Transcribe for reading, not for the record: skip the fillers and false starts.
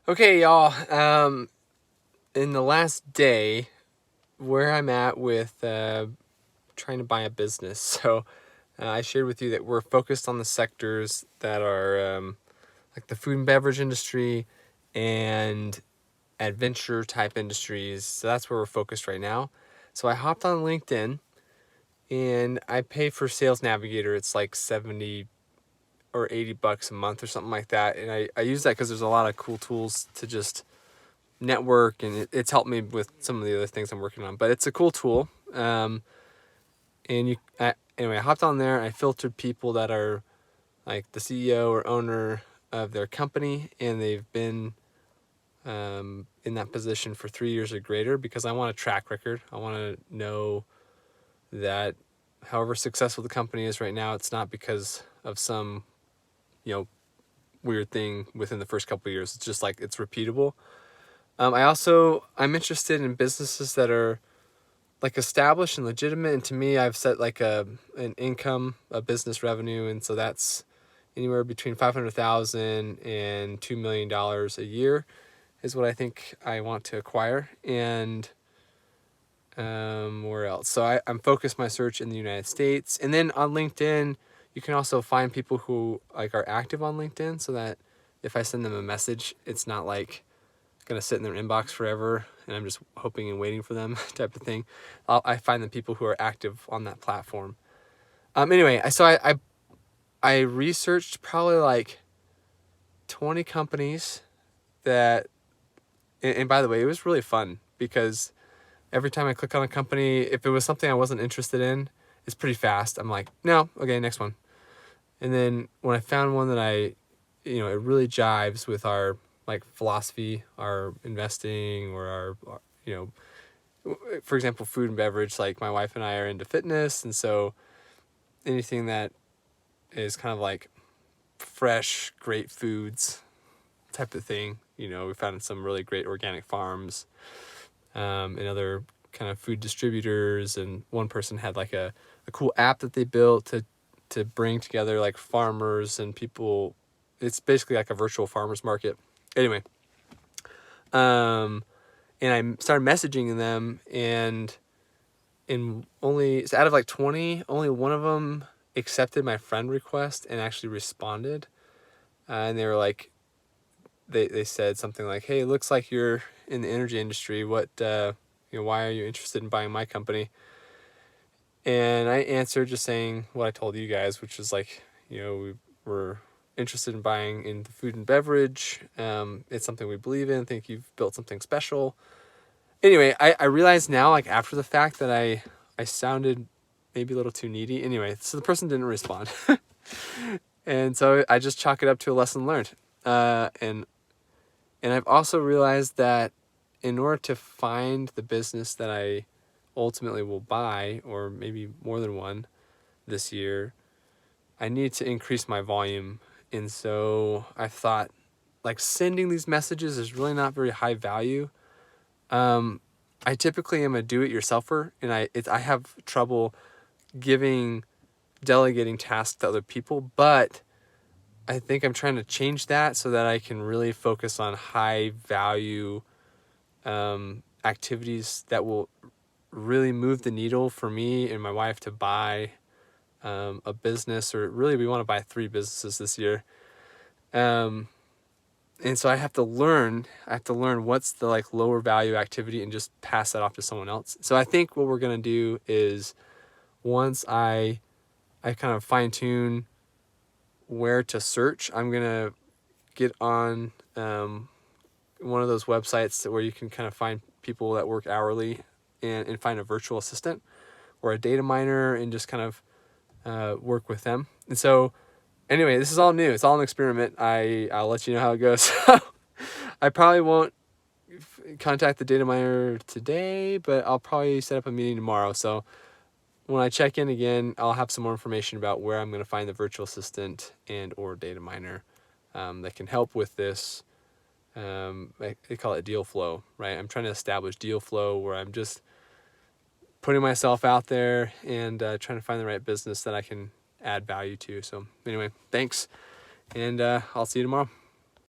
Okay, y'all. In the last day, where I'm at with trying to buy a business. So I shared with you that we're focused on the sectors that are like the food and beverage industry and adventure type industries. So that's where we're focused right now. So I hopped on LinkedIn and I pay for Sales Navigator. It's like 70 or 80 bucks a month or something like that. And I use that because there's a lot of cool tools to just network, and it's helped me with some of the other things I'm working on. But it's a cool tool. Anyway, I hopped on there. I filtered people that are like the CEO or owner of their company, and they've been in that position for 3 years or greater, because I want a track record. I want to know that however successful the company is right now, it's not because of some, weird thing within the first couple of years. It's just like it's repeatable. I'm interested in businesses that are like established and legitimate. And to me, I've set like an income, a business revenue. And so that's anywhere between 500,000 and $2 million a year is what I think I want to acquire. And where else? So I'm focused my search in the United States. And then on LinkedIn, you can also find people who like are active on LinkedIn, so that if I send them a message, it's not like gonna sit in their inbox forever and I'm just hoping and waiting for them type of thing. I find the people who are active on that platform. Anyway, I researched probably like 20 companies that, and by the way, it was really fun because every time I click on a company, if it was something I wasn't interested in, it's pretty fast. I'm like, no, okay, next one. And then when I found one that it really jives with our like philosophy, our investing, or our for example, food and beverage. Like my wife and I are into fitness, and so anything that is kind of like fresh, great foods type of thing. We found some really great organic farms, and other kind of food distributors. And one person had like a cool app that they built to bring together like farmers and people. It's basically like a virtual farmers market. Anyway, and I started messaging them, and out of like 20, only one of them accepted my friend request and actually responded. And they were like, they said something like, "Hey, it looks like you're in the energy industry. Why are you interested in buying my company?" And I answered just saying what I told you guys, which is like, we were interested in buying in the food and beverage. It's something we believe in. Think you've built something special. Anyway, I realize now, like after the fact, that I sounded maybe a little too needy. Anyway, so the person didn't respond. And so I just chalk it up to a lesson learned. And I've also realized that in order to find the business that I ultimately will buy, or maybe more than one this year, I need to increase my volume. And so I thought, like, sending these messages is really not very high value. I typically am a do-it-yourselfer, and I have trouble delegating tasks to other people, but I think I'm trying to change that so that I can really focus on high value activities that will really move the needle for me and my wife to buy a business, or really we want to buy 3 businesses this year. And so I have to learn what's the like lower value activity and just pass that off to someone else. So I think what we're going to do is, once I kind of fine tune where to search, I'm going to get on one of those websites where you can kind of find people that work hourly, and find a virtual assistant or a data miner, and just kind of work with them. And so anyway, this is all new. It's all an experiment. I'll let you know how it goes. I probably won't contact the data miner today, but I'll probably set up a meeting tomorrow. So when I check in again, I'll have some more information about where I'm going to find the virtual assistant and or data miner that can help with this. They call it deal flow, right? I'm trying to establish deal flow where I'm just putting myself out there and trying to find the right business that I can add value to. So anyway, thanks, and I'll see you tomorrow.